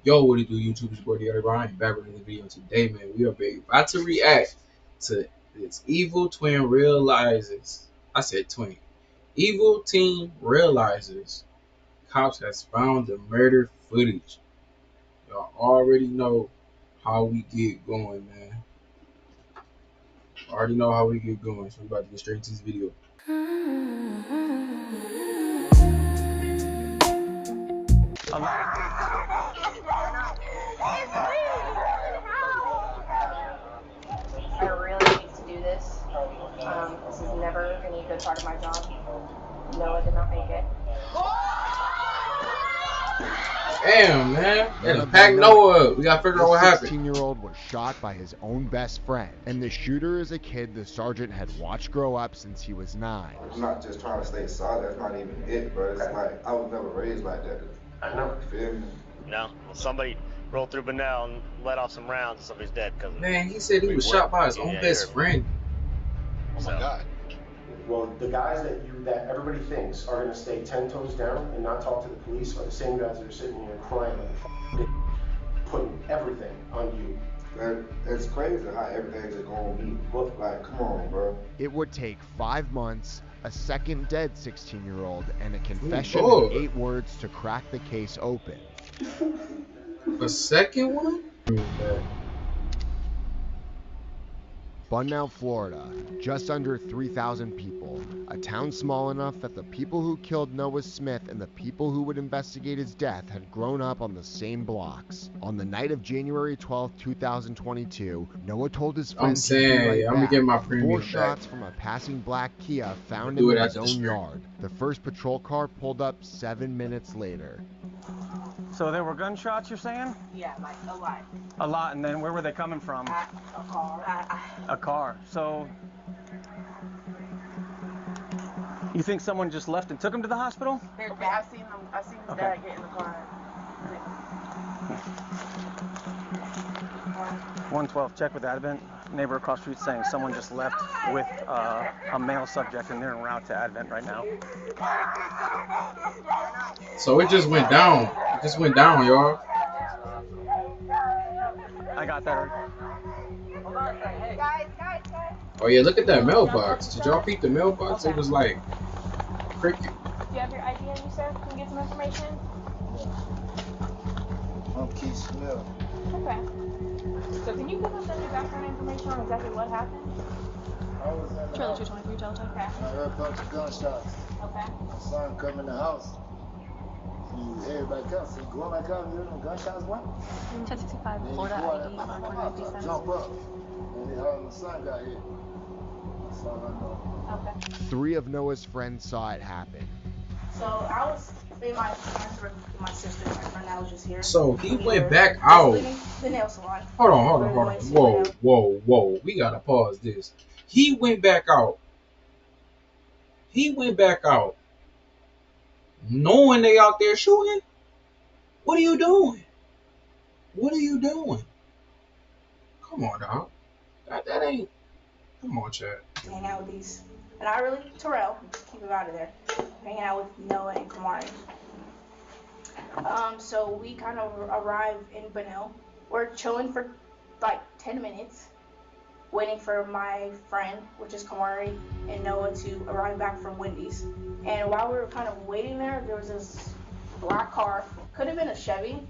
Yo, what it do, YouTube? It's Gordy Brian back with another video today, man. We are about to react to this Evil Twin realizes. I said twin. Evil team realizes cops has found the murder footage. Y'all already know how we get going, man. Already know how we get going, so we about to get straight into this video. I really hate to do this. This is never any good part of my job. Noah did not make it. Damn, man. They done packed Noah up. We gotta figure out what happened. This 16-year-old was shot by his own best friend, and the shooter is a kid the sergeant had watched grow up since he was 9. I'm not just trying to stay solid. That's not even it, bro. It's like I was never raised like that. I know. You feel me? No. Well, somebody rolled through Bunnell and let off some rounds and somebody's dead because of it. Man, he said he was shot by his own best friend. Oh my God. Well, the guys that everybody thinks are going to stay 10 toes down and not talk to the police are the same guys that are sitting here crying like putting everything on you. It's crazy how everything's just gonna be. Like, come on, bro. It would take 5 months, a second dead 16-year-old, and a confession Lord. in 8 words to crack the case open. A second one? Bunnell, Florida, just under 3,000 people, a town small enough that the people who killed Noah Smith and the people who would investigate his death had grown up on the same blocks. On the night of January 12, 2022, Noah told his friend I'm saying, I'm gonna get my premium 4 back. shots from a passing black Kia found Do him it in his after the own stream. yard. The first patrol car pulled up 7 minutes later. So there were gunshots, you're saying? Yeah, like a lot. A lot, and then where were they coming from? A car. A car. So you think someone just left and took him to the hospital? Okay, I seen him. I seen his dad get in the car. 112, check with Advent. Neighbor across the street saying someone just left with a male subject and they're en route to Advent right now. So it just went down. It just went down, y'all. I got that. Guys. Oh yeah, look at that mailbox. Did y'all peep the mailbox? It was like cricket. Do you have your ID on you, sir? Can we get some information? I'm Keith Smith. Okay. So can you give us any background information on exactly what happened? I was in the Trailer house. 223 Delta. Okay. I heard a bunch of gunshots. Okay. My son come in the house. Everybody comes. So going back out, you hear them gunshots went? 1065 Then Florida you go out ID and my mom 157. jump up. And they heard my son got hit. That's all I know. Okay. 3 of Noah's friends saw it happen. So I was in my parents were with my sister and my friend that was just here. So he We went were back out. leaving the nail salon. Hold on. Whoa. We gotta pause this. He went back out. Knowing they out there shooting. What are you doing? Come on, dog. That ain't. Come on, Chad. Hang out with these, and I really Terrell, just keep him out of there. Hanging out with Noah and Kamari. So we kind of arrive in Bunnell. We're chilling for like 10 minutes, waiting for my friend, which is Kamari, and Noah to arrive back from Wendy's. And while we were kind of waiting there was this black car. Could have been a Chevy,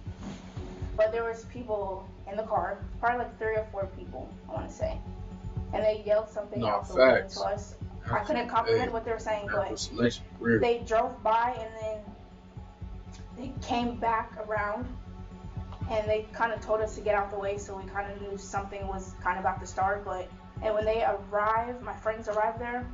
but there was people in the car, probably like 3 or 4 people, I want to say. And they yelled something out the window to us. I couldn't comprehend what they were saying, but they drove by and then they came back around and they kind of told us to get out the way, so we kind of knew something was kind of about to start. And when they arrived, my friends arrived there,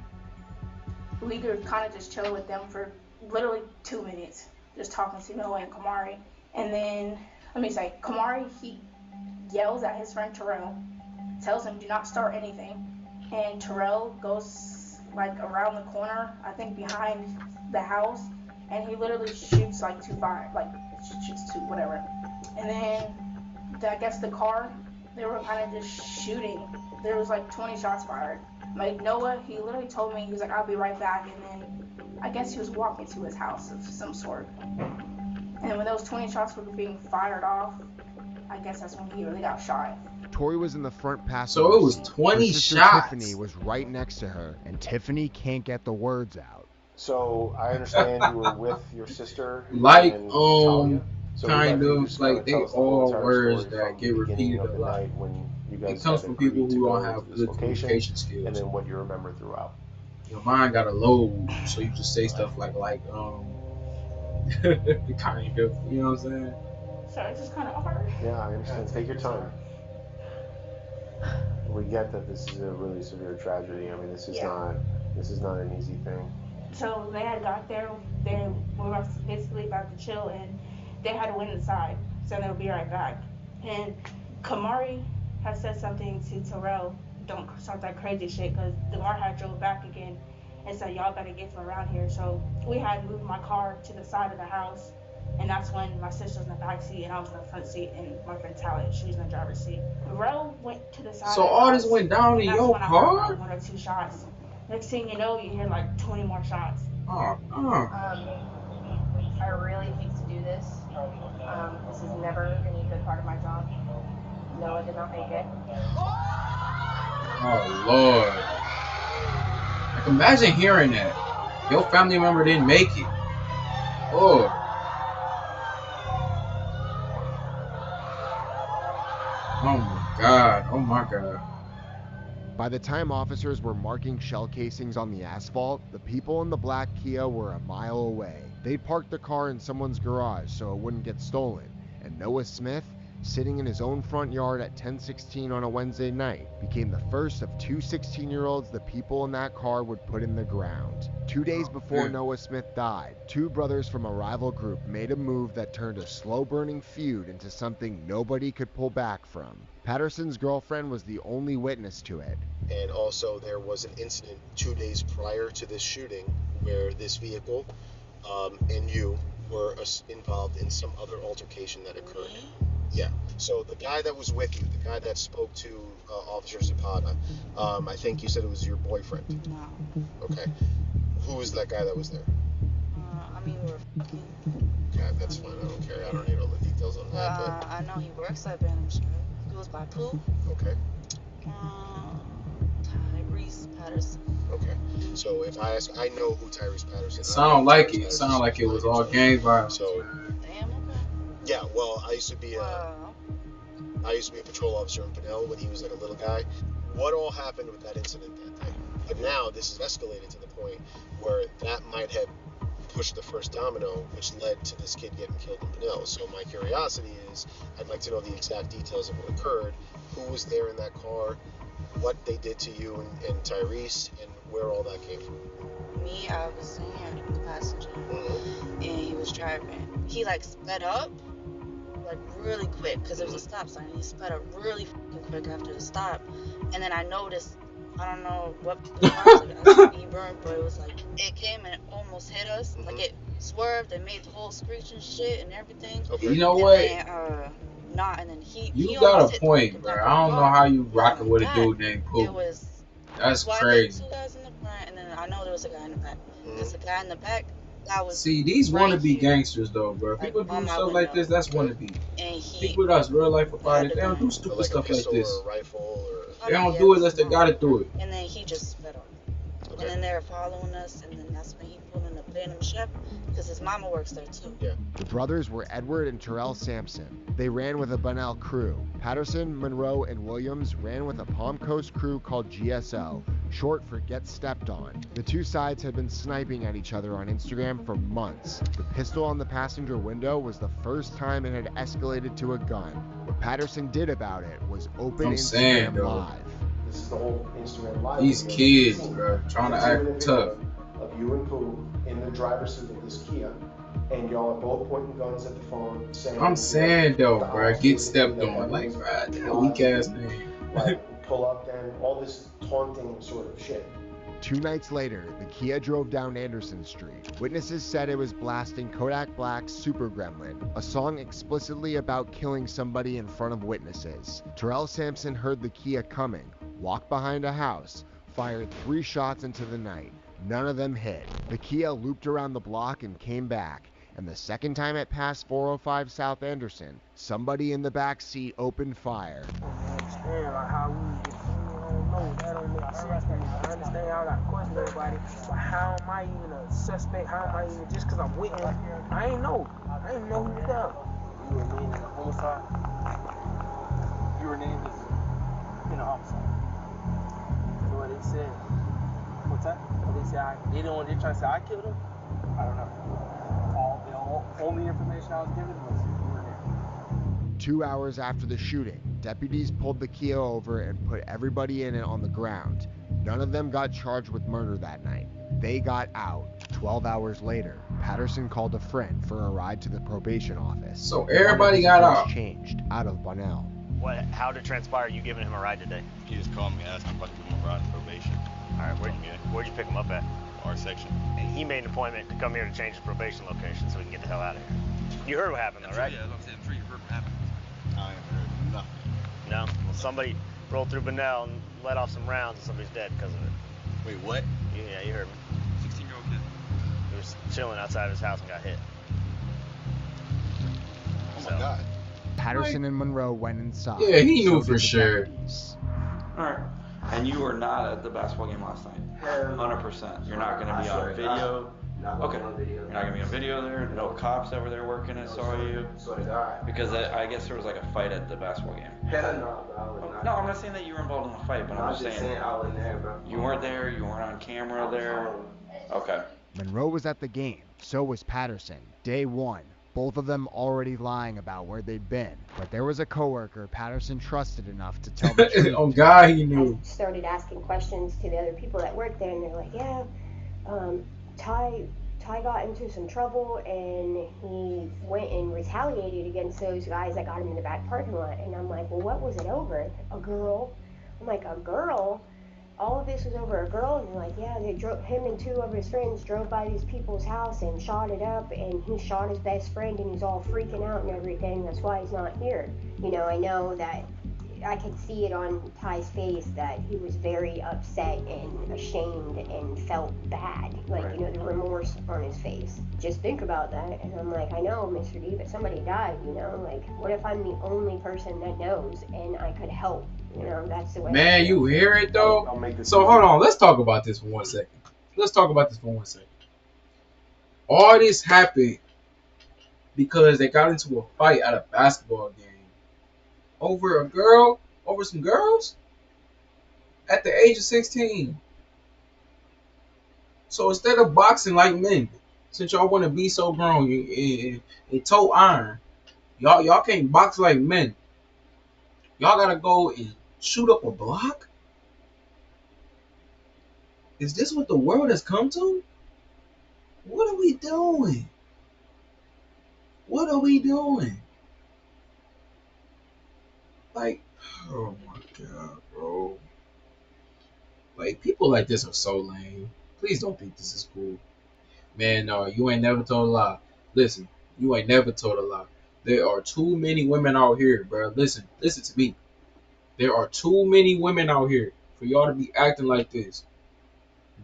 we were kind of just chilling with them for literally 2 minutes, just talking to Noah and Kamari. And then, let me say, Kamari, he yells at his friend Terrell, tells him do not start anything, and Terrell goes like around the corner, I think behind the house, and he literally shoots like 2 fire, like shoots 2 whatever. And then I guess the car, they were kind of just shooting. There was like 20 shots fired. Like Noah, he literally told me, he was like, I'll be right back, and then I guess he was walking to his house of some sort. And when those 20 shots were being fired off, I guess that's when he really got shot. Tori was in the front passenger So it was seat. 20 Her sister shots. Tiffany was right next to her, and Tiffany can't get the words out. So I understand you were with your sister Like, and Talia. So we'd kind like you to of just like kinda tell they us the whole all entire words story that from get the beginning repeated of a the lot. night when you guys It comes had from people agreed to who don't go have to this good location, communication skills. and then what you remember throughout. Your mind got a load, so you just say stuff like kind of, you know what I'm saying? So it's just kind of hard. Yeah, I understand. Take your time. We get that this is a really severe tragedy. I mean, this is not an easy thing. So they had got there, they were basically about to chill, and they had went inside, so they'll be right back. And Kamari had said something to Terrell, don't start that crazy shit, because DeMar had drove back again and said, y'all better get from around here. So we had moved my car to the side of the house, and that's when my sister was in the back seat and I was in the front seat, and my friend Talia, she was in the driver's seat. Terrell went to the side So of the all house, this went down in and that's your when I heard car? like 1 or 2 shots. Next thing you know, you hear like 20 more shots. Oh, I really hate to do this. This is never been a good part of my job. Noah did not make it. oh Lord. Like, imagine hearing that. Your family member didn't make it. Oh. Oh my God. Oh my God. By the time officers were marking shell casings on the asphalt, the people in the black Kia were a mile away. They'd parked the car in someone's garage so it wouldn't get stolen, and Noah Smith, sitting in his own front yard at 10:16 on a Wednesday night, became the first of 2 16-year-olds the people in that car would put in the ground. 2 days before Noah Smith died, 2 brothers from a rival group made a move that turned a slow-burning feud into something nobody could pull back from. Patterson's girlfriend was the only witness to it. And also there was an incident 2 days prior to this shooting where this vehicle and you were involved in some other altercation that occurred. Yeah. So the guy that was with you, the guy that spoke to Officer Zapata, I think you said it was your boyfriend. No. Okay. Who was that guy that was there? We were fucking. Okay, that's fine. I don't care. I don't need all the details on that. But I know he works at Bantam Shop. He goes by Pooh. Okay. Tyrese Patterson. Okay. So if I ask, I know who Tyrese Patterson is. It sounded like it. It sounded like it was all gang violence. So. Damn. Okay. Yeah. Well, I used to be a patrol officer in Pinell when he was like a little guy. What all happened with that incident that day? But now this has escalated to the point where that might have pushed the first domino, which led to this kid getting killed in Pinell. So my curiosity is, I'd like to know the exact details of what occurred, who was there in that car, what they did to you and Tyrese, and where all that came from. Me, I was in here in the passenger, and he was driving. He like sped up, like really quick, because there was a stop sign. He sped up really fucking quick after the stop, and then I noticed, I don't know what the car was, like a speed bump, but it was like, it came and it almost hit us. Like it swerved and made the whole screech and shit and everything. Okay. You know what? And then you got a point, bro. I don't know how you rocking with a dude named Pooh. That's crazy. 2 guys in the front, and then I know there was a guy in the back. There's a guy in the back that was. See, these wannabe gangsters, though, bro. People do stuff like this. That's wannabe. People that's real life about it. They don't do stupid stuff like this. Or a rifle or... They don't do it unless they gotta do it. And then he just sped off. Okay. And then they were following us, and then that's when he pulled in the Bantam Shop, because his mama works there too. Yeah. The brothers were Edward and Terrell Sampson. They ran with a Bunnell crew. Patterson, Monroe, and Williams ran with a Palm Coast crew called GSO, short for Get Stepped On. The two sides had been sniping at each other on Instagram for months. The pistol on the passenger window was the first time it had escalated to a gun. What Patterson did about it was open Instagram Live. This is the whole Instagram Live. These kids, bro, trying to act tough. Of you and Pooh in the driver's seat of this Kia, and y'all are both pointing guns at the phone, saying. I'm saying though, bro, get stepped on, like, bro, weak ass name. Like, pull up, then all this taunting sort of shit. 2 nights later, the Kia drove down Anderson Street. Witnesses said it was blasting Kodak Black's Super Gremlin, a song explicitly about killing somebody in front of witnesses. Terrell Sampson heard the Kia coming, walked behind a house, fired 3 shots into the night. None of them hit. The Kia looped around the block and came back. And the second time it passed 405 South Anderson, somebody in the back seat opened fire. I understand like how we get I don't know, that don't make sense to me. I understand y'all gotta question everybody, but how am I even a suspect? How am I even, just because I'm with him? I ain't know. I didn't know who was there. You were named as a homicide? You were named as a homicide. That's what they said. What's that? What they said, they trying to say I killed him? I don't know. The only information I was given was you were there. 2 hours after the shooting, deputies pulled the Kia over and put everybody in it on the ground. None of them got charged with murder that night. They got out. 12 hours later, Patterson called a friend for a ride to the probation office. So everybody got out. Changed out of Bunnell. How did it transpire you giving him a ride today? He just called me, asked me if I could give him a ride on probation. All right, where'd you pick him up at? Our section. And he made an appointment to come here to change his probation location so we can get the hell out of here. You heard what happened though, right? Yeah, I'm sure you heard what happened. I ain't heard nothing. No? Well, somebody rolled through Bunnell and let off some rounds and somebody's dead because of it. Wait, what? Yeah, you heard me. 16-year-old kid. He was chilling outside of his house and got hit. Oh my God. Patterson and Monroe went inside. Yeah, he knew for sure. Alright. And you were not at the basketball game last night? 100%. You're not going to be on video? Okay. You're not going to be on video there? No cops that were there working that saw you? Because I guess there was like a fight at the basketball game. No, I'm not saying that you were involved in the fight, but I'm just saying you weren't there, you weren't on camera there. Okay. Monroe was at the game. So was Patterson. Day one. Both of them already lying about where they'd been. But there was a coworker Patterson trusted enough to tell the truth. Oh God, he knew. Started asking questions to the other people that worked there, and they're like, yeah, Ty got into some trouble, and he went and retaliated against those guys that got him in the back parking lot. And I'm like, well, what was it over? A girl? I'm like, a girl? All of this was over a girl? And they're like, yeah, him and two of his friends drove by these people's house and shot it up, and he shot his best friend, and he's all freaking out and everything. That's why he's not here. You know, I know that I could see it on Ty's face that he was very upset and ashamed and felt bad. Like, you know, the remorse on his face. Just think about that. And I'm like, I know, Mr. D, but somebody died, you know? Like, what if I'm the only person that knows and I could help? You know, that's the way. Man, you hear it though? So hold on, let's talk about this for 1 second. All this happened because they got into a fight at a basketball game. Over a girl? Over some girls? At the age of 16. So instead of boxing like men, since y'all want to be so grown and toe iron, y'all can't box like men. Y'all gotta go and shoot up a block? Is this what the world has come to? What are we doing? What are we doing? Like, oh my God, bro. Like, people like this are so lame. Please don't think this is cool. Man, no, you ain't never told a lie. Listen, you ain't never told a lie. There are too many women out here, bro. Listen to me. There are too many women out here for y'all to be acting like this.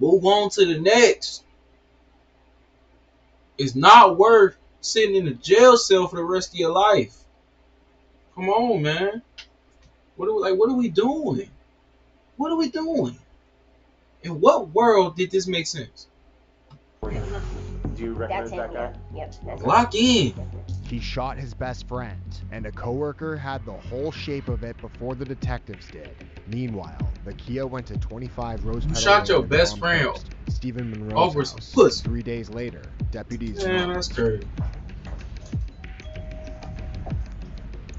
Move on to the next. It's not worth sitting in a jail cell for the rest of your life. Come on, man. What are we doing? What are we doing? In what world did this make sense? Do you recognize that guy? Yep. That's Lock in. He shot his best friend, and a coworker had the whole shape of it before the detectives did. Meanwhile, the Kia went to 25 Rose Petal shot your Lane best in friend Palm Coast, Stephen Monroe's over some house. pussy. 3 days later, deputies. Man, that's crazy.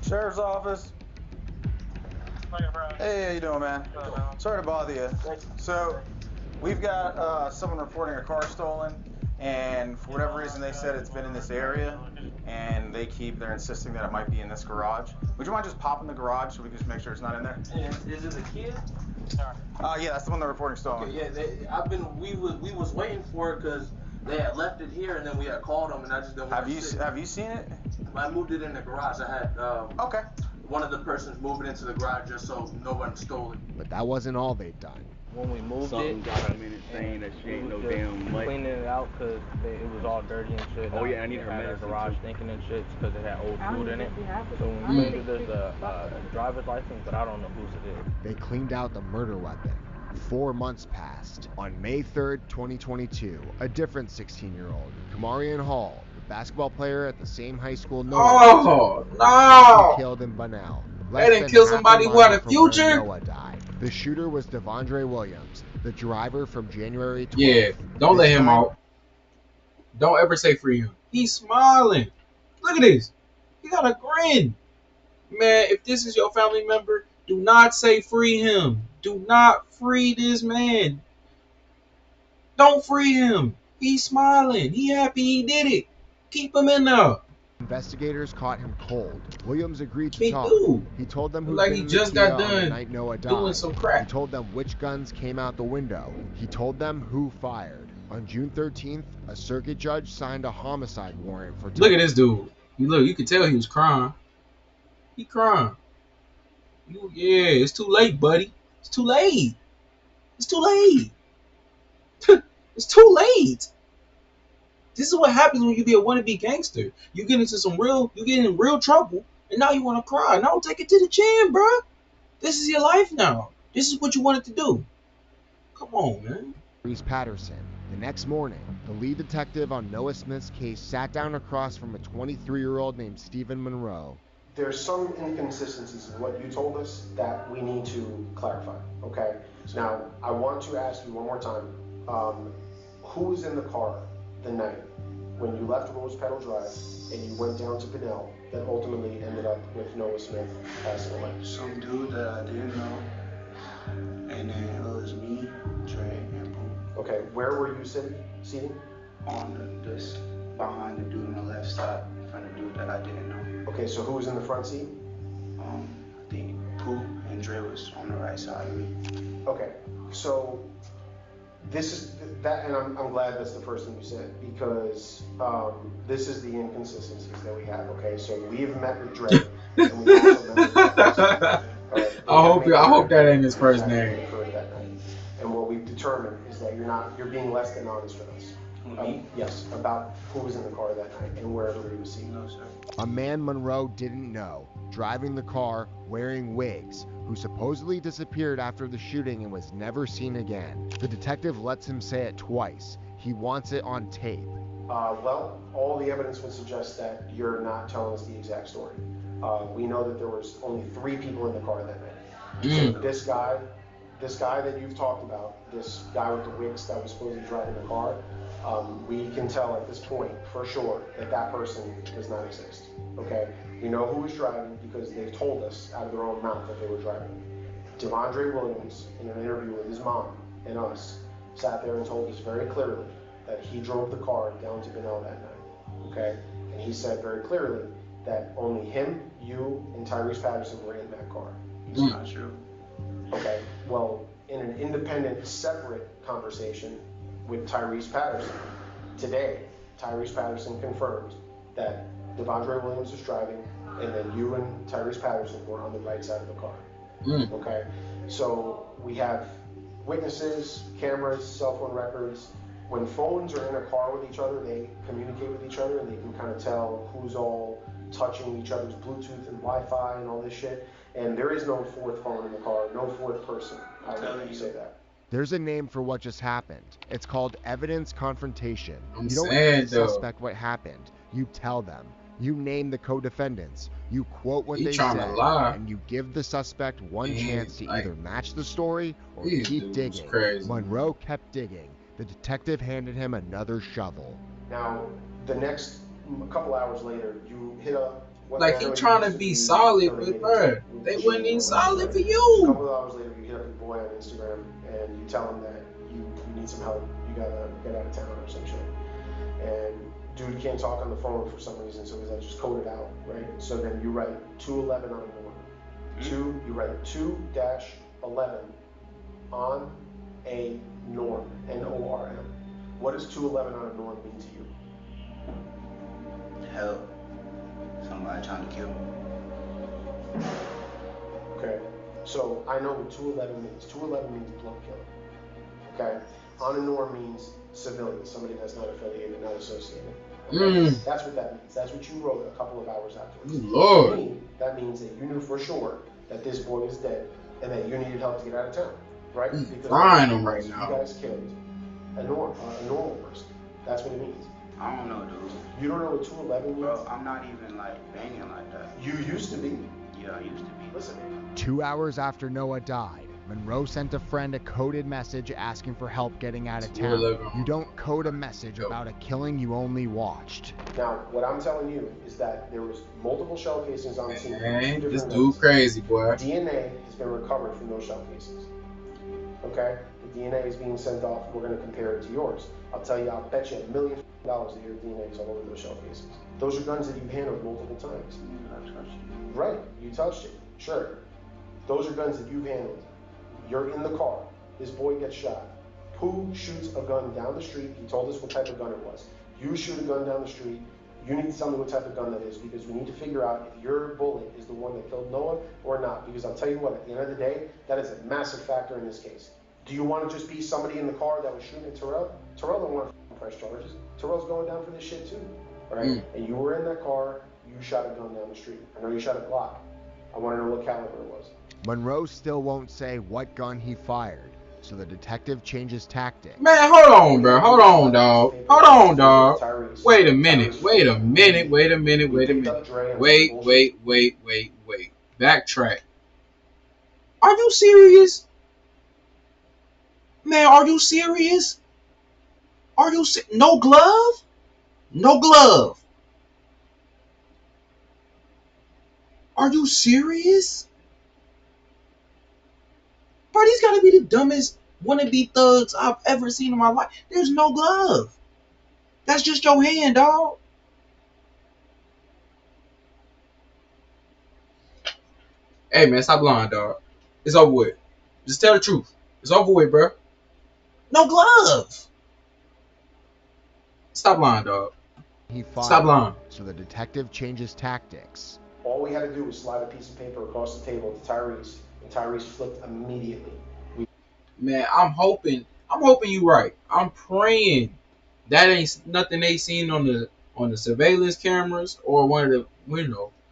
Sheriff's office. Hey, how you doing, man? Sorry to bother you. So, we've got someone reporting a car stolen, and for whatever reason they said it's been in this area, and they're insisting that it might be in this garage. Would you mind just popping the garage so we can just make sure it's not in there? Is it a kid? Yeah, that's the one they're reporting stolen. Okay, yeah, we was waiting for it because they had left it here, and then we had called them, and I just didn't want to sit. Have you seen it? I moved it in the garage. I had okay. one of the persons moving into the garage just so no one stole it. But that wasn't all they'd done. When we moved Something it, got them in it saying that she ain't no just damn mutt. cleaning it out because it was all dirty and shit. Oh yeah, I need It her had our medicine garage too. stinking and shit because it had old food in it. So when we cleaned it, there's a driver's license, but I don't know whose it is. They cleaned out the murder weapon. 4 months passed. On May 3rd, 2022, a different 16-year-old, Kamarian Hall, the basketball player at the same high school Oh, no! was killed in Bunnell. They didn't kill somebody who had a future? Noah died. The shooter was Devondre Williams, the driver from January 12th. Yeah, don't let him out. Don't ever say free him. He's smiling. Look at this. He got a grin. Man, if this is your family member, do not say free him. Do not free this man. Don't free him. He's smiling. He happy he did it. Keep him in there. Investigators caught him cold. Williams agreed to talk. He told them who like he just got the done night Noah died. doing some crap. He told them which guns came out the window. He told them who fired. On June 13th, a circuit judge signed a homicide warrant for. Look at this dude. You could tell he was crying. He crying. Yeah, it's too late, buddy. It's too late. It's too late. It's too late. This is what happens when you be a wannabe gangster. You get in real trouble, and now you want to cry. No, take it to the chin, bro. This is your life now. This is what you wanted to do. Come on, man. Tyrese Patterson. The next morning, the lead detective on Noah Smith's case sat down across from a 23-year-old named Stephen Monroe. There's some inconsistencies in what you told us that we need to clarify, okay? Now, I want to ask you one more time, who was in the car the night when you left Rose Petal Drive and you went down to Bunnell that ultimately ended up with Noah Smith passing away? Some dude that I didn't know, and then it was me, Trey, and Pooh. Okay, where were you seating? On this, behind the dude on the left side, from the dude that I didn't know. Okay, so who was in the front seat? I think Pooh and Dre was on the right side of me. Okay, so this is that, and I'm glad that's the first thing you said, because this is the inconsistencies that we have. Okay, so we've met with Dre, and we also met with I hope that ain't his first name. And what we've determined is that you're being less than honest with us. Yes, about who was in the car that night and where everybody was seen. No, sir. A man Monroe didn't know, driving the car, wearing wigs, who supposedly disappeared after the shooting and was never seen again. The detective lets him say it twice. He wants it on tape. Well, all the evidence would suggest that you're not telling us the exact story. We know that there was only 3 people in the car that night. So this guy that you've talked about, this guy with the wigs that was supposedly driving the car, we can tell at this point for sure that person does not exist. Okay, we know who was driving because they've told us out of their own mouth that they were driving. Devondre Williams, in an interview with his mom and us, sat there and told us very clearly that he drove the car down to Bunnell that night. Okay, and he said very clearly that only him, you, and Tyrese Patterson were in that car. It's not true. Okay, well, in an independent, separate conversation with Tyrese Patterson today, Tyrese Patterson confirmed that Devondre Williams was driving, and then you and Tyrese Patterson were on the right side of the car. Okay, so we have witnesses, cameras, cell phone records. When phones are in a car with each other, they communicate with each other, and they can kind of tell who's all touching each other's Bluetooth and Wi-Fi and all this shit. And there is no 4th phone in the car, no 4th person. I would say that. There's a name for what just happened. It's called evidence confrontation. You don't saying, suspect what happened. You tell them. You name the co-defendants. You quote what they said, and you give the suspect one chance to either match the story or keep digging. Monroe kept digging. The detective handed him another shovel. Now, the next couple hours later, you hit up. Like he trying to be solid with her. They wasn't even solid for you. A couple of hours later, you hit up your boy on Instagram and you tell him that you need some help. You gotta get out of town or some shit. And dude can't talk on the phone for some reason, so he's like, just code it out, right? So then you write 211 on a norm. You write 2-11 on a norm, N-O-R-M. What does 211 on a norm mean to you? Help. Somebody trying to kill me. So I know what 211 means. 211 means blood killing. Okay? Honor means civilian, somebody that's not affiliated, not associated. Okay? That's what that means. That's what you wrote a couple of hours afterwards. Lord. To me, that means that you knew for sure that this boy is dead and that you needed help to get out of town, right? Because frying him right now. You guys killed a normal person. That's what it means. I don't know, dude. You don't know what 211 means? Bro, I'm not even like banging like that. You used to be. Yeah, I used to be. Listen. 2 hours after Noah died, Monroe sent a friend a coded message asking for help getting out of town. You don't code a message about a killing you only watched. Now, what I'm telling you is that there was multiple shell casings on the scene. Man, this dude crazy, boy. DNA has been recovered from those shell casings. Okay? The DNA is being sent off. We're going to compare it to yours. I'll tell you, I'll bet you $1 million that your DNA is all over those shell casings. Those are guns that you've handled multiple times. Right, you touched it. Sure. Those are guns that you've handled. You're in the car. This boy gets shot. Who shoots a gun down the street? He told us what type of gun it was. You shoot a gun down the street. You need to tell me what type of gun that is, because we need to figure out if your bullet is the one that killed Noah or not. Because I'll tell you what, at the end of the day, that is a massive factor in this case. Do you want to just be somebody in the car that was shooting at Terrell? Terrell don't want to press charges. Terrell's going down for this shit too, right? And you were in that car. You shot a gun down the street. I know you shot a Glock. I want to know what caliber it was. Monroe still won't say what gun he fired, so the detective changes tactics. Man, hold on, bro. Hold on, dog. Hold on, dog. Wait a minute. Wait a minute. Wait a minute. Wait a minute. Wait. Backtrack. Are you serious? Man, are you serious? No glove? No glove. Are you serious? Bro, these gotta be the dumbest wannabe thugs I've ever seen in my life. There's no glove. That's just your hand, dog. Hey, man, stop lying, dog. It's over with. Just tell the truth. It's over with, bro. No glove. Stop lying, dog. Stop lying. So the detective changes tactics. All we had to do was slide a piece of paper across the table to Tyrese, and Tyrese flipped immediately. Man, I'm hoping you right. I'm praying that ain't nothing they seen on the surveillance cameras or one of the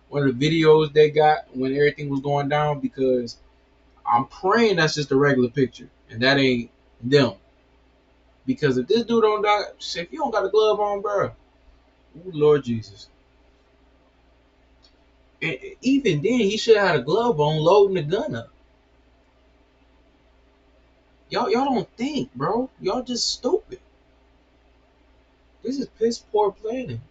videos they got when everything was going down, because I'm praying that's just a regular picture and that ain't them. Because if this dude don't die, shit, if you don't got a glove on, bro, ooh, Lord Jesus. And even then, he should have had a glove on loading the gun up. Y'all don't think, bro. Y'all just stupid. This is piss poor planning.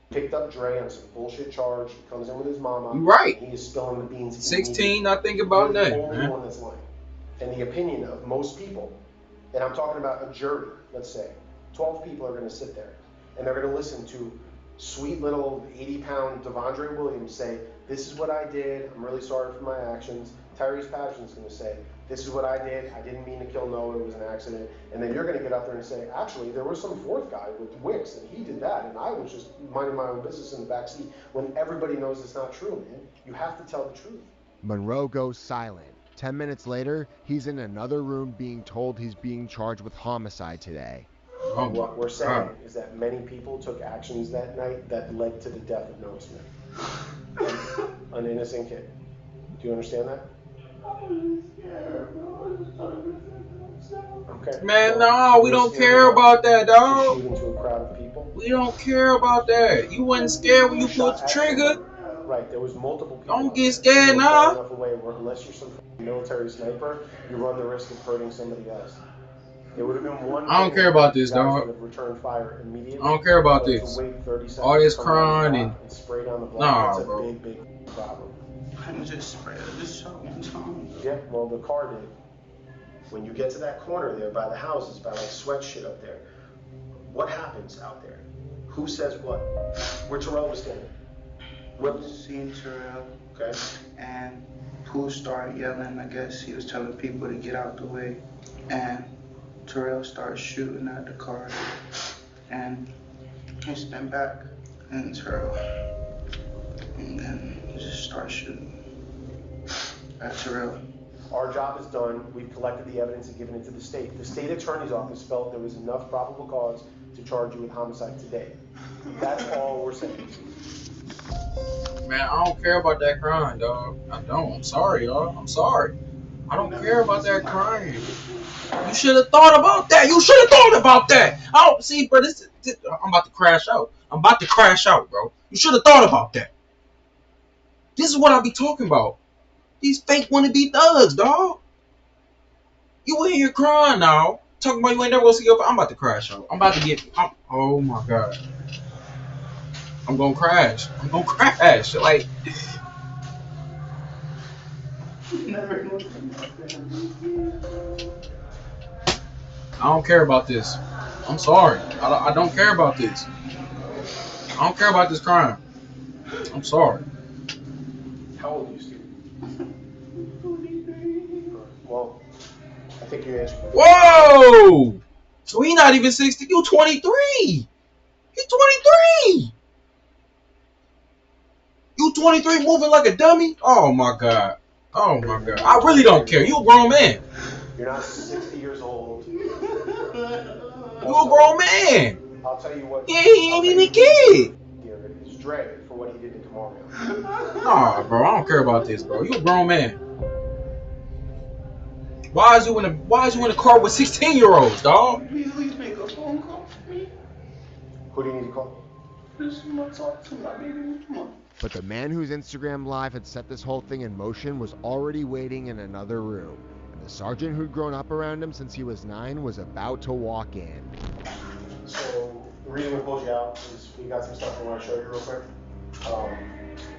Picked up Dre on some bullshit charge. He comes in with his mama. You right. He is spilling the beans. 16, not think about nothing. You're the only one that's lying. And the opinion of most people, and I'm talking about a jury, let's say, 12 people are going to sit there, and they're going to listen to sweet little 80-pound Devondre Williams say, this is what I did, I'm really sorry for my actions. Tyrese Patterson's going to say, this is what I did, I didn't mean to kill Noah, it was an accident. And then you're going to get up there and say, actually, there was some fourth guy with Wicks, and he did that, and I was just minding my own business in the backseat, when everybody knows it's not true, man. You have to tell the truth. Monroe goes silent. 10 minutes later, he's in another room being told he's being charged with homicide today. What we're saying is that many people took actions that night that led to the death of Noah Smith. An innocent kid. Do you understand that? Okay. Man, no, we don't care about that, dog. Shoot into a crowd of people. We don't care about that. You wasn't scared when you pulled the trigger. Right, there was multiple people. Don't get scared now. Enough away where unless you're some military sniper, you run the risk of hurting somebody else. It would have been one. I don't care about this, dog. Return fire immediately. I don't care about this. All this crying and spray down the block. Nah, That's bro. a big problem. I just sprayed this shot one time. Yeah, well, the car did. When you get to that corner there by the houses, by like sweat shit up there, what happens out there? Who says what? Where Terrell was standing. What seen Terrell? Okay. And Pooh started yelling. I guess he was telling people to get out the way. And Terrell started shooting at the car, and he spun back and Terrell, and then he just started shooting at Terrell. Our job is done. We've collected the evidence and given it to the state. The state attorney's office felt there was enough probable cause to charge you with homicide today. That's all we're saying. Man, I don't care about that crime, dog. I don't. I'm sorry, y'all. I'm sorry. I don't care about that crime. You should have thought about that. You should have thought about that. I don't see, bro. I'm about to crash out. I'm about to crash out, bro. You should have thought about that. This is what I be talking about. These fake wannabe thugs, dog. You in here crying now. Talking about you ain't never gonna see your. I'm about to crash out. I'm about to get. Oh my god. I'm gonna crash. I'm gonna crash. Like. I don't care about this. I'm sorry. I don't care about this. I don't care about this crime. I'm sorry. How old are you, Steve? Well, I think you answered. Whoa! So he not even 60. You 23. He's 23. You 23 moving like a dummy? Oh my god. Oh my god. I really don't care. You a grown man. You're not 60 years old. You a grown man. I'll tell you what. Yeah, he ain't even a kid. It's Dre for what he did to Kamario. Nah, bro. I don't care about this, bro. You a grown man. Why is you in a car with 16-year-olds, dog? Please at least make a phone call for me. Who do you need to call? Just want to talk to my baby. Come on. But the man whose Instagram Live had set this whole thing in motion was already waiting in another room. And the sergeant who'd grown up around him since he was 9 was about to walk in. So the reason we pulled you out is we got some stuff we want to show you real quick.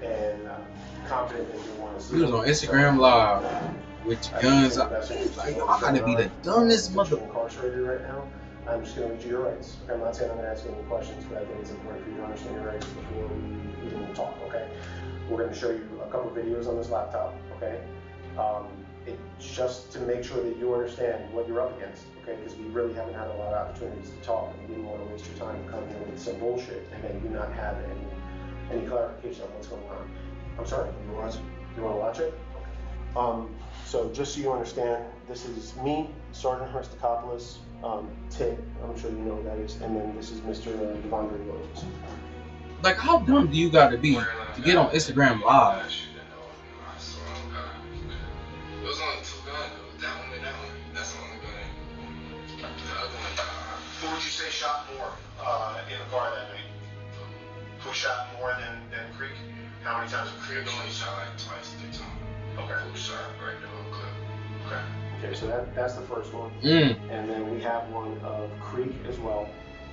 And I'm confident that you want to see. He was on Instagram Live with guns. Like, y'all gotta be the dumbest mother. Incarcerated right now. I'm just going to read you your rights. I'm not saying I'm going to ask you any questions, but I think it's important for you to understand your rights before we even talk, okay? We're going to show you a couple videos on this laptop, okay? It's just to make sure that you understand what you're up against, okay? Because we really haven't had a lot of opportunities to talk, and we didn't want to waste your time coming here with some bullshit and then you not have any clarification on what's going on. I'm sorry? You want to watch it? So just so you understand, this is me, Sergeant Hrstakopoulos, Tit, I'm sure you know who that is, and then this is Mr. Devondre Williams. Like, how dumb do you got to be to get on Instagram Live? It was only 2 guns though. That one and that one. That's the only gun. The other one. Who would you say shot more in the car that night? Who shot more than Creek? How many times? Creek only shot like twice, 3 times. Okay. Who shot right the whole clip. Okay. Okay, so that's the first one. And then we have one of Creek as well.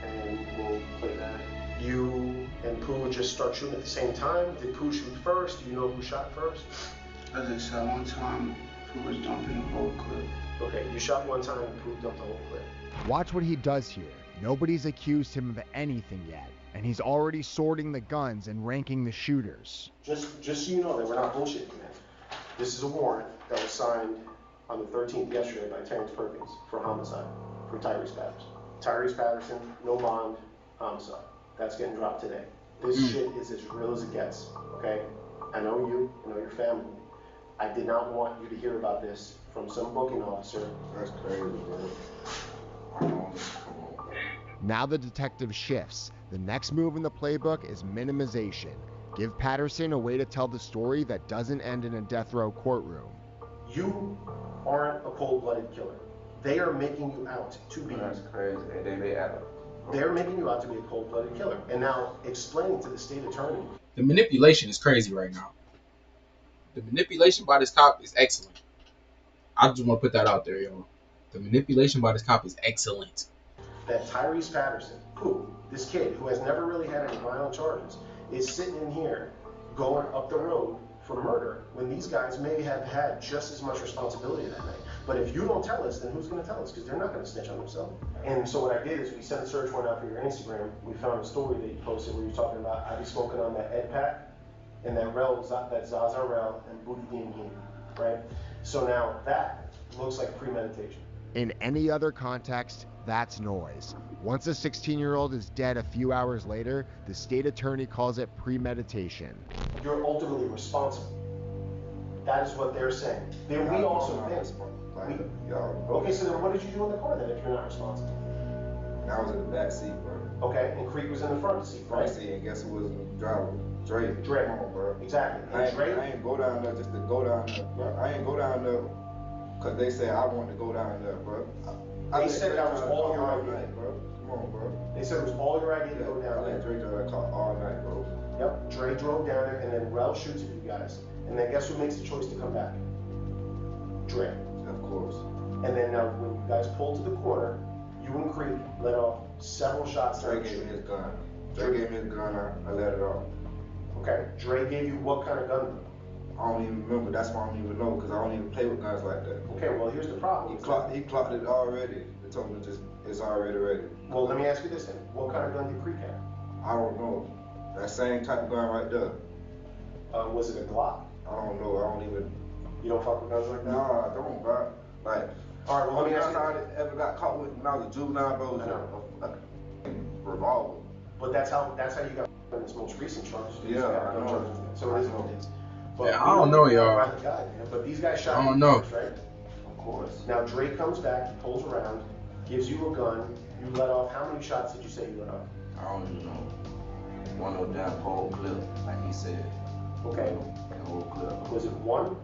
And we'll play that. You and Pooh just start shooting at the same time. Did Pooh shoot first? Do you know who shot first? As I said, one time, Pooh was dumping the whole clip. Okay, you shot one time and Pooh dumped the whole clip. Watch what he does here. Nobody's accused him of anything yet, and he's already sorting the guns and ranking the shooters. Just so you know that we're not bullshitting, man. This is a warrant that was signed on the 13th yesterday by Terrence Perkins for homicide for Tyrese Patterson. Tyrese Patterson, no bond, homicide. That's getting dropped today. This shit is as real as it gets, okay? I know you, I know your family. I did not want you to hear about this from some booking officer. That's crazy, bro. Now the detective shifts. The next move in the playbook is minimization. Give Patterson a way to tell the story that doesn't end in a death row courtroom. You aren't a cold-blooded killer. They are making you out to be. That's crazy. They add up. They're making you out to be a cold-blooded killer. And now explaining to the state attorney. The manipulation is crazy right now. The manipulation by this cop is excellent. I just want to put that out there, yo. The manipulation by this cop is excellent. That Tyrese Patterson, this kid who has never really had any violent charges, is sitting in here going up the road for murder when these guys may have had just as much responsibility that night. But if you don't tell us, then who's going to tell us? Because they're not going to snitch on themselves. And so what I did is we sent a search warrant out for your Instagram. We found a story that you posted where you're talking about I be smoking on that Ed Pack and that Zaza Rel and Booty Bean, right? So now that looks like premeditation. In any other context, that's noise. Once a 16-year-old is dead a few hours later, the state attorney calls it premeditation. You're ultimately responsible. That is what they're saying. Then we also think. Okay, so then what did you do in the car then if you're not responsible? I was in the back seat, bro. Okay, and Creek was in the front seat, right? Front seat, and guess who was the driver? Dre. Dre. Come on, bro. Exactly. I ain't go down there just to go down there, bro. I ain't go down there because they said I wanted to go down there, bro. They said that was all your idea, night, bro. Come on, bro. They said it was all your idea to go down I there. let Dre drive that car all night, bro. Yep, Dre drove down there, and then Rel shoots at you guys. And then guess who makes the choice to come back? Dre. Of course. And then now when you guys pulled to the corner, you and Creek let off several shots. Dre gave me his gun. Dre gave me his gun, I let it off. Okay, Dre gave you what kind of gun? I don't even remember, that's why I don't even know, because I don't even play with guns like that. Okay, well here's the problem. He clocked it already. They told me it's already ready. Well, let me ask you this then. What kind of gun did Creek have? I don't know. That same type of gun right there. Was it a Glock? I don't know, I don't even. You don't fuck with guns like that? No, I don't, bro. Like, all right, well, let me ask you. I ever got caught with when I was a juvenile, bro, was a revolver. But that's how you got in this most recent charge. Yeah, I know. So it is what it is. But yeah, I don't know, y'all. But these guys shot I don't you know. first, right? Of course. Now Dre comes back, he pulls around, gives you a gun. You let off. How many shots did you say you let off? I don't even know. One of them whole clip, like he said. Okay. The whole clip. Was it 1,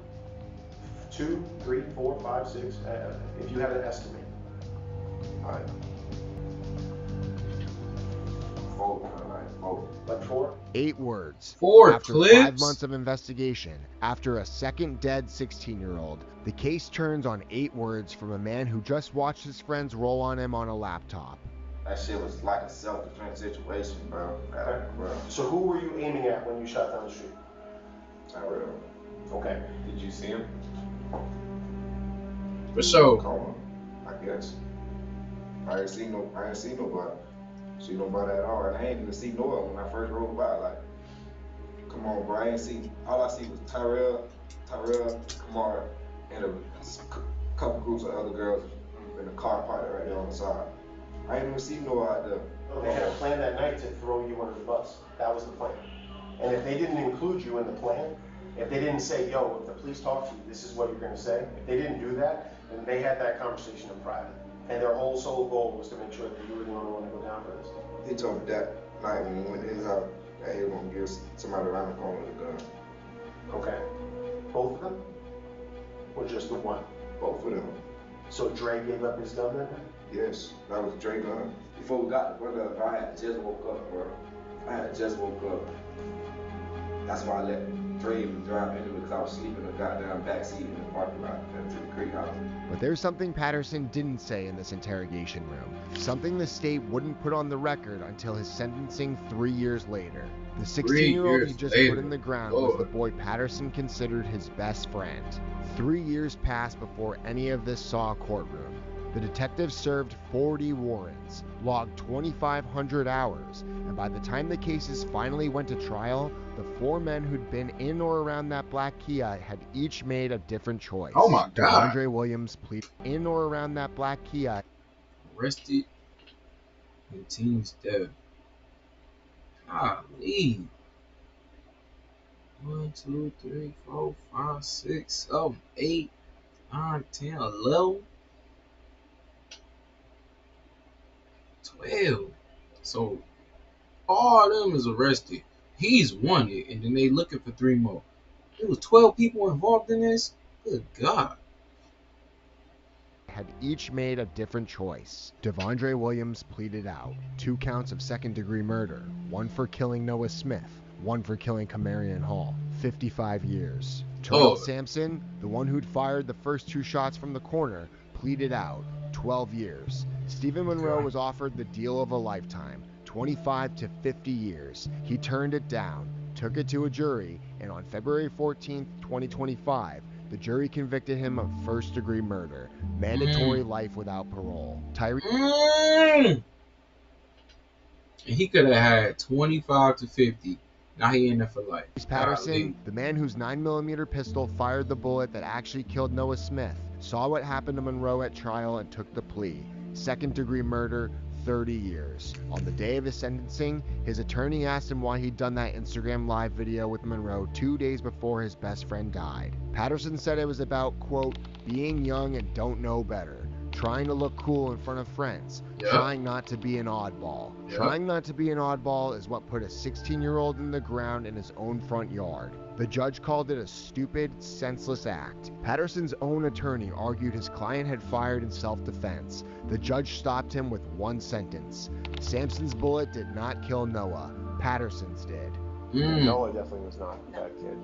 2, 3, 4, 5, 6? If you had an estimate. All right. 4. Like 4? 8 words. 4 after clips? 5 months of investigation, after a second dead 16-year-old, the case turns on 8 words from a man who just watched his friends roll on him on a laptop. That shit was like a self-defense situation, bro. Okay. Bro. So who were you aiming at when you shot down the street? Tyrell. Okay. Did you see him? For sure. Coma, I guess. I ain't seen nobody. See nobody at all. And I ain't even see Noah when I first rode by. Like, come on, bro. I ain't see. All I see was Tyrell, Kamara, and a couple groups of other girls in the car parked right there on the side. I ain't even see Noah out there. Well, they had a plan that night to throw you under the bus. That was the plan. And if they didn't include you in the plan, if they didn't say, yo, if the police talk to you, this is what you're going to say. If they didn't do that, then they had that conversation in private. And their whole sole goal was to make sure that you were the only one to go down for this. He told me that night when we went to his house that he was going to give somebody around the corner with a gun. Okay. Both of them? Or just the one? Both of them. So Dre gave up his gun then? Yes, that was Dre gun. Before we got to brother, I had just woke up, bro. That's why I let Dre even drive into it, because I was sleeping in the goddamn backseat in the parking lot at the Creek house. But there's something Patterson didn't say in this interrogation room. Something the state wouldn't put on the record until his sentencing 3 years later. The 16-year-old he just put in the ground was the boy Patterson considered his best friend. 3 years passed before any of this saw a courtroom. The detectives served 40 warrants, logged 2,500 hours, and by the time the cases finally went to trial, the 4 men who'd been in or around that black Kia had each made a different choice. Oh my God. Devondre Williams pleaded in or around that black Kia. Arrested and team's dead. Golly. 1, 2, 3, 4, 5, 6, 7, 8, 9, 10, 11, 12. So all of them is arrested. He's wanted, and then they looking for 3 more. There was 12 people involved in this. Good God. Had each made a different choice. Devondre Williams pleaded out 2 counts of second-degree murder, 1 for killing Noah Smith, 1 for killing Kamarion Hall, 55 years. Terrell Sampson, the one who'd fired the first 2 shots from the corner, pleaded out 12 years. Stephen Monroe was offered the deal of a lifetime, 25 to 50 years. He turned it down, took it to a jury, and on February 14, 2025, the jury convicted him of first-degree murder, mandatory life without parole. Tyree. And he could have had 25 to 50, Now he in there for life. Patterson, the man whose 9mm pistol fired the bullet that actually killed Noah Smith, saw what happened to Monroe at trial and took the plea. Second-degree murder, 30 years. On the day of his sentencing, his attorney asked him why he'd done that Instagram live video with Monroe 2 days before his best friend died. Patterson said it was about, quote, being young and don't know better, trying to look cool in front of friends, trying not to be an oddball. Trying not to be an oddball is what put a 16-year-old in the ground in his own front yard. The judge called it a stupid, senseless act. Patterson's own attorney argued his client had fired in self-defense. The judge stopped him with one sentence. Sampson's bullet did not kill Noah. Patterson's did. Noah definitely was not a bad kid.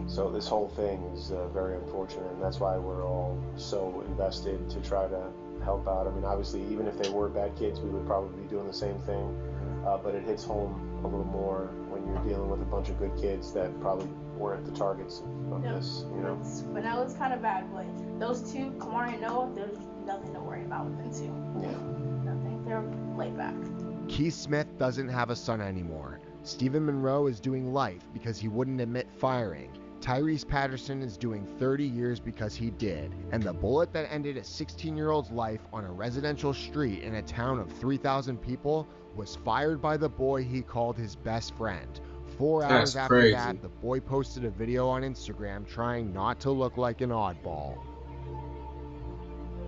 So this whole thing is very unfortunate, and that's why we're all so invested to try to help out. I mean, obviously, even if they were bad kids, we would probably be doing the same thing, but it hits home a little more when you're dealing with a bunch of good kids that probably weren't the targets of this, you know? But now it's kind of bad, but those two, Kamari and Noah, there's nothing to worry about with them two. Yeah. Nothing. They're laid back. Keith Smith doesn't have a son anymore. Stephen Monroe is doing life because he wouldn't admit firing. Tyrese Patterson is doing 30 years because he did. And the bullet that ended a 16-year-old's life on a residential street in a town of 3,000 people was fired by the boy he called his best friend. 4 hours after that, the boy posted a video on Instagram trying not to look like an oddball.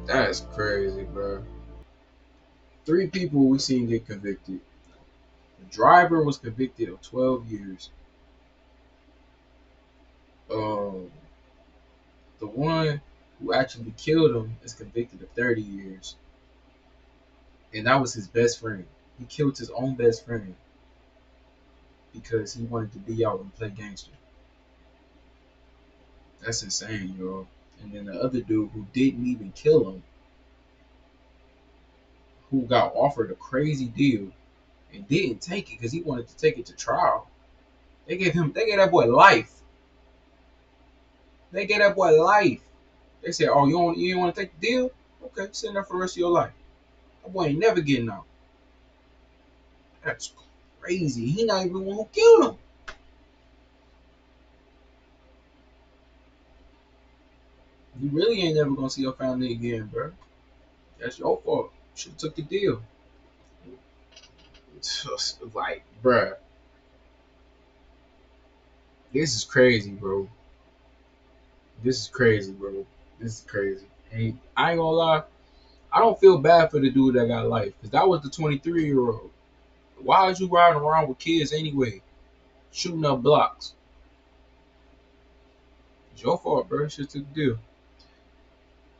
That's crazy, bro. 3 people we seen get convicted. The driver was convicted of 12 years. The one who actually killed him is convicted of 30 years. And that was his best friend. He killed his own best friend because he wanted to be out and play gangster. That's insane, yo. And then the other dude who didn't even kill him, who got offered a crazy deal and didn't take it because he wanted to take it to trial. They gave that boy life. They gave that boy life. They said, oh, you didn't want to take the deal? Okay, sit there for the rest of your life. That boy ain't never getting out. That's crazy. He not even the one who killed him. You really ain't never gonna see your family again, bro. That's your fault. You should have took the deal. It's just like, bruh. This is crazy, bro. This is crazy, bro. This is crazy. And I ain't gonna lie, I don't feel bad for the dude that got life, because that was the 23-year-old. Why is you riding around with kids anyway? Shooting up blocks. It's your fault, bro. You should have took the deal.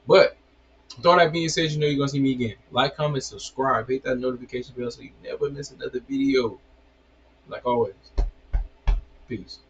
But with all that being said, you know you're gonna see me again. Like, comment, subscribe, hit that notification bell so you never miss another video. Like always. Peace.